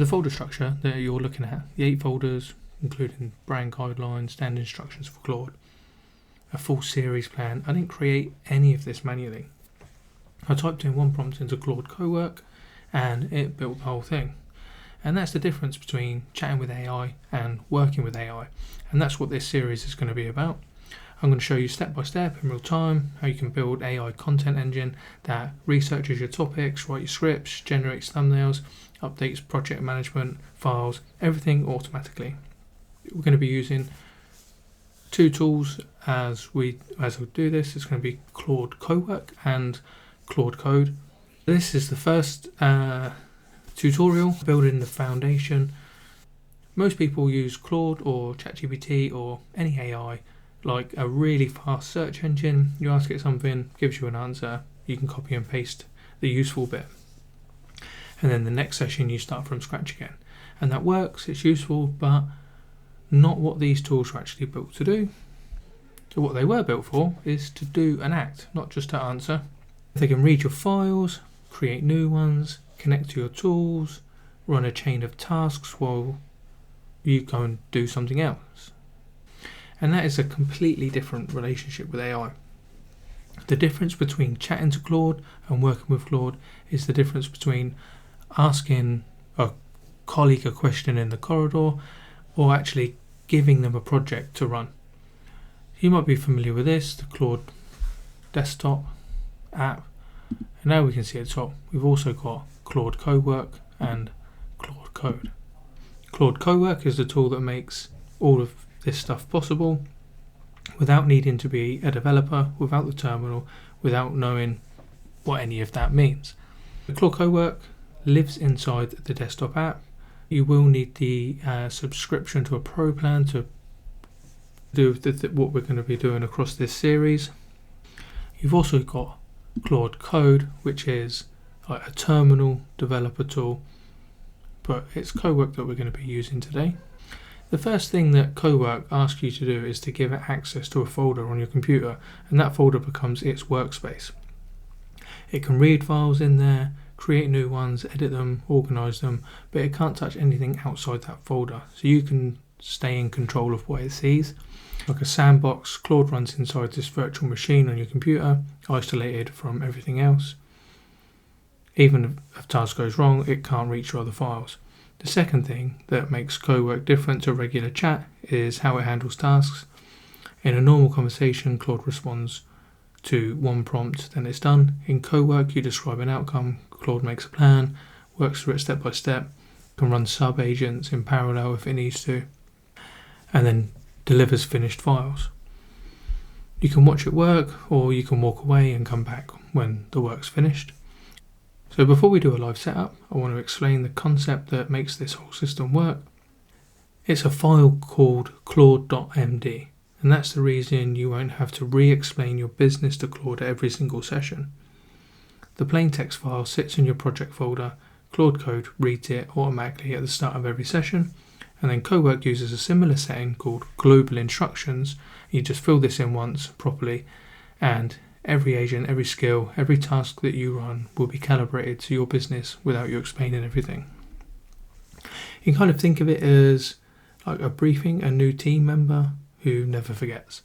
The folder structure that you're looking at, the 8 folders, including brand guidelines, standard instructions for Claude, a full series plan. I didn't create any of this manually. I typed in one prompt into Claude Cowork and it built the whole thing. And that's the difference between chatting with AI and working with AI. And that's what this series is going to be about. I'm going to show you step by step in real time how you can build AI content engine that researches your topics, writes your scripts, generates thumbnails, updates project management, files, everything automatically. We're going to be using 2 tools as we do this. It's going to be Claude Cowork and Claude Code. This is the first tutorial, building the foundation. Most people use Claude or ChatGPT or any AI like a really fast search engine. You ask it something, gives you an answer, you can copy and paste the useful bit. And then the next session you start from scratch again. And that works, it's useful, but not what these tools are actually built to do. So what they were built for is to do an act, not just to answer. They can read your files, create new ones, connect to your tools, run a chain of tasks while you go and do something else. And that is a completely different relationship with AI. The difference between chatting to Claude and working with Claude is the difference between asking a colleague a question in the corridor or actually giving them a project to run. You might be familiar with this, the Claude desktop app. And now we can see at the top, we've also got Claude Cowork and Claude Code. Claude Cowork is the tool that makes all of this stuff possible without needing to be a developer, without the terminal, without knowing what any of that means. The Claude Cowork lives inside the desktop app. You will need the subscription to a pro plan to do what we're going to be doing across this series. You've also got Claude Code, which is like a terminal developer tool, but it's Cowork that we're going to be using today. The first thing that Cowork asks you to do is to give it access to a folder on your computer, and that folder becomes its workspace. It can read files in there, create new ones, edit them, organize them, but it can't touch anything outside that folder. So you can stay in control of what it sees. Like a sandbox, Claude runs inside this virtual machine on your computer, isolated from everything else. Even if a task goes wrong, it can't reach your other files. The second thing that makes Cowork different to regular chat is how it handles tasks. In a normal conversation, Claude responds to one prompt, then it's done. In Cowork, you describe an outcome, Claude makes a plan, works through it step by step, can run sub-agents in parallel if it needs to, and then delivers finished files. You can watch it work, or you can walk away and come back when the work's finished. So before we do a live setup, I want to explain the concept that makes this whole system work. It's a file called CLAUDE.md, and that's the reason you won't have to re-explain your business to Claude every single session. The plain text file sits in your project folder, Claude Code reads it automatically at the start of every session, and then Cowork uses a similar setting called global instructions. You just fill this in once properly, and every agent, every skill, every task that you run will be calibrated to your business without you explaining everything. You can kind of think of it as like a briefing, a new team member who never forgets.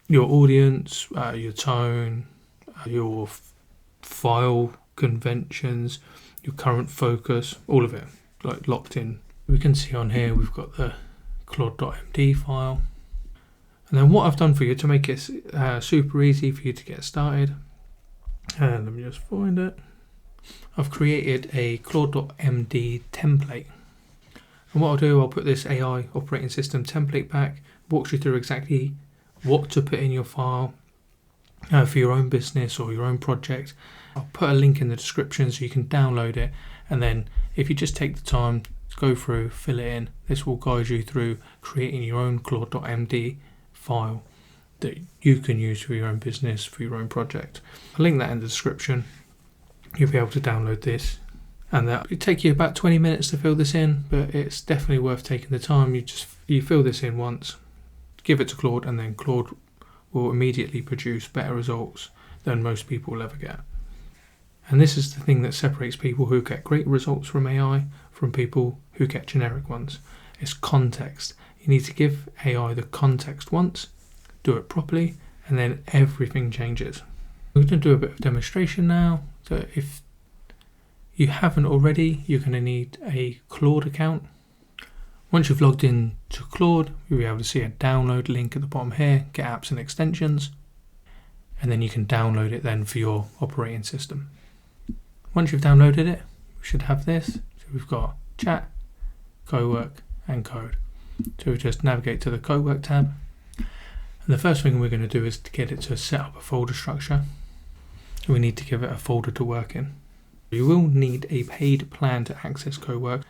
Your audience, your tone, your file conventions, your current focus, all of it like locked in. We can see on here we've got the Claude.md file. And then what I've done for you to make it super easy for you to get started, and let me just find it, I've created a Claude.md template. And what I'll do, I'll put this AI operating system template back, walks you through exactly what to put in your file for your own business or your own project. I'll put a link in the description so you can download it, and then if you just take the time to go through, fill it in, this will guide you through creating your own Claude.md file that you can use for your own business, for your own project. I'll link that in the description. You'll be able to download this, and that it'll take you about 20 minutes to fill this in, but it's definitely worth taking the time. You fill this in once, give it to Claude, and then Claude will immediately produce better results than most people will ever get. And this is the thing that separates people who get great results from AI from people who get generic ones. It's context. You need to give AI the context once, do it properly, and then everything changes. We're going to do a bit of demonstration now. So if you haven't already, you're going to need a Claude account. Once you've logged in to Claude, you'll be able to see a download link at the bottom here, get apps and extensions, and then you can download it then for your operating system. Once you've downloaded it, we should have this. So we've got Chat, Cowork, and Code. So we just navigate to the Cowork tab. And the first thing we're going to do is to get it to set up a folder structure. We need to give it a folder to work in. You will need a paid plan to access Cowork.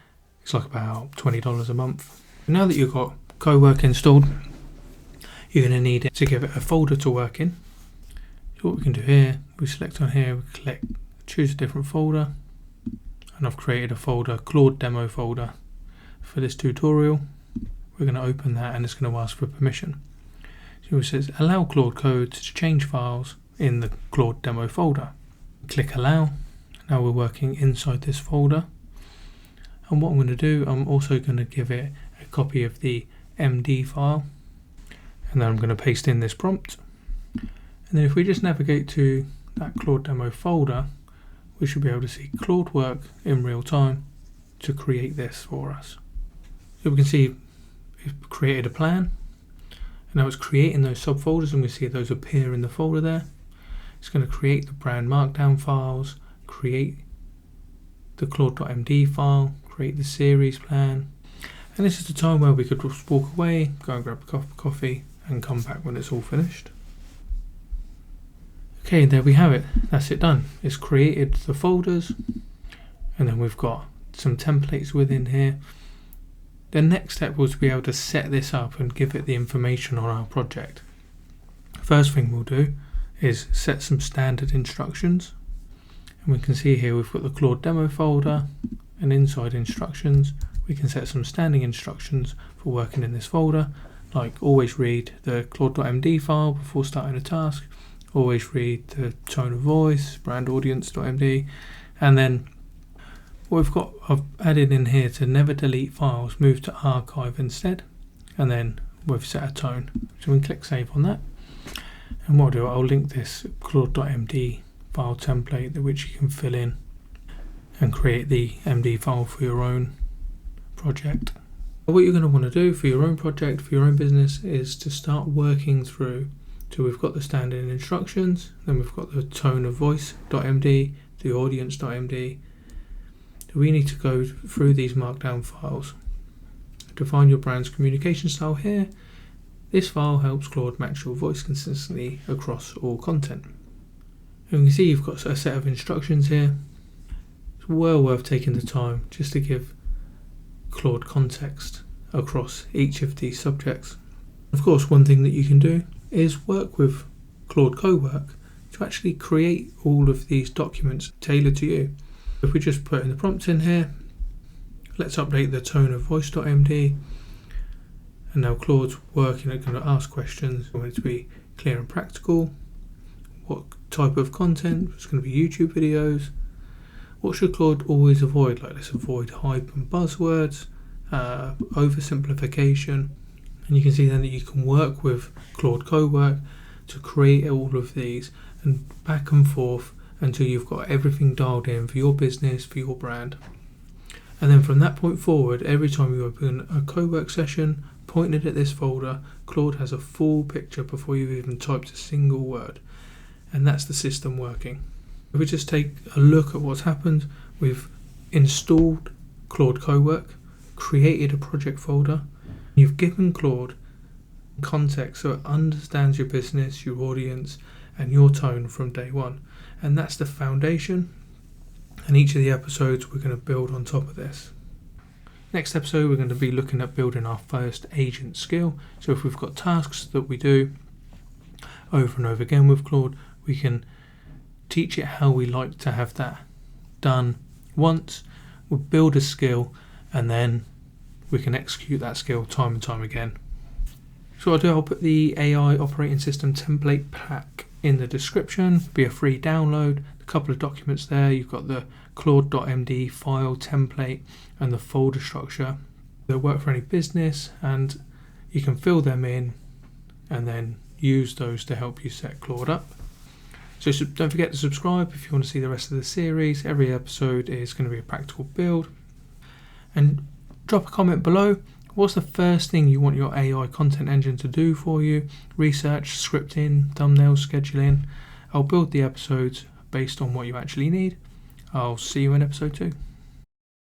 It's like about $20 a month. Now that you've got Cowork installed, you're going to need it to give it a folder to work in. So what we can do here, we select on here, we click choose a different folder, and I've created a folder, Claude demo folder, for this tutorial. We're going to open that and it's going to ask for permission. So it says allow Claude Code to change files in the Claude demo folder. Click allow. Now we're working inside this folder. And what I'm going to do, I'm also going to give it a copy of the MD file. And then I'm going to paste in this prompt. And then if we just navigate to that Claude demo folder, we should be able to see Claude work in real time to create this for us. So we can see it's created a plan. And now it's creating those subfolders, and we see those appear in the folder there. It's going to create the brand markdown files, create the Claude.md file, create the series plan. And this is the time where we could just walk away, go and grab a cup of coffee, and come back when it's all finished. Okay, there we have it. That's it done. It's created the folders, and then we've got some templates within here. The next step was to be able to set this up and give it the information on our project. First thing we'll do is set some standard instructions. And we can see here we've got the Claude demo folder, and inside instructions we can set some standing instructions for working in this folder, like always read the Claude.md file before starting a task, always read the tone of voice, brand audience.md, and then what we've got, I've added in here to never delete files, move to archive instead, and then we've set a tone. So we can click save on that, and what I'll do, I'll link this Claude.md file template which you can fill in and create the MD file for your own project. What you're going to want to do for your own project, for your own business, is to start working through. So we've got the standard instructions, then we've got the tone of voice.md, the audience.md. So we need to go through these markdown files. Define your brand's communication style here. This file helps Claude match your voice consistently across all content. And you can see you've got a set of instructions here. It's well worth taking the time just to give Claude context across each of these subjects. Of course, one thing that you can do is work with Claude Cowork to actually create all of these documents tailored to you. If we just put in the prompts in here, let's update the tone of voice.md, and now Claude's working, it's going to ask questions. We want it to be clear and practical. What type of content? It's going to be YouTube videos. What should Claude always avoid? Like, let's avoid hype and buzzwords, oversimplification. And you can see then that you can work with Claude Cowork to create all of these and back and forth until you've got everything dialed in for your business, for your brand. And then from that point forward, every time you open a Cowork session, pointed at this folder, Claude has a full picture before you've even typed a single word. And that's the system working. If we just take a look at what's happened, we've installed Claude Cowork, created a project folder, you've given Claude context so it understands your business, your audience, and your tone from day one. And that's the foundation. And each of the episodes we're going to build on top of this. Next episode we're going to be looking at building our first agent skill. So if we've got tasks that we do over and over again with Claude, we can teach it how we like to have that done once. We'll build a skill, and then we can execute that skill time and time again. So what I'll do, I'll put the AI operating system template pack in the description. It'll be a free download. A couple of documents there. You've got the CLAUDE.md file template and the folder structure. They'll work for any business, and you can fill them in and then use those to help you set Claude up. So don't forget to subscribe if you want to see the rest of the series. Every episode is going to be a practical build. And drop a comment below. What's the first thing you want your AI content engine to do for you? Research, scripting, thumbnails, scheduling. I'll build the episodes based on what you actually need. I'll see you in episode 2.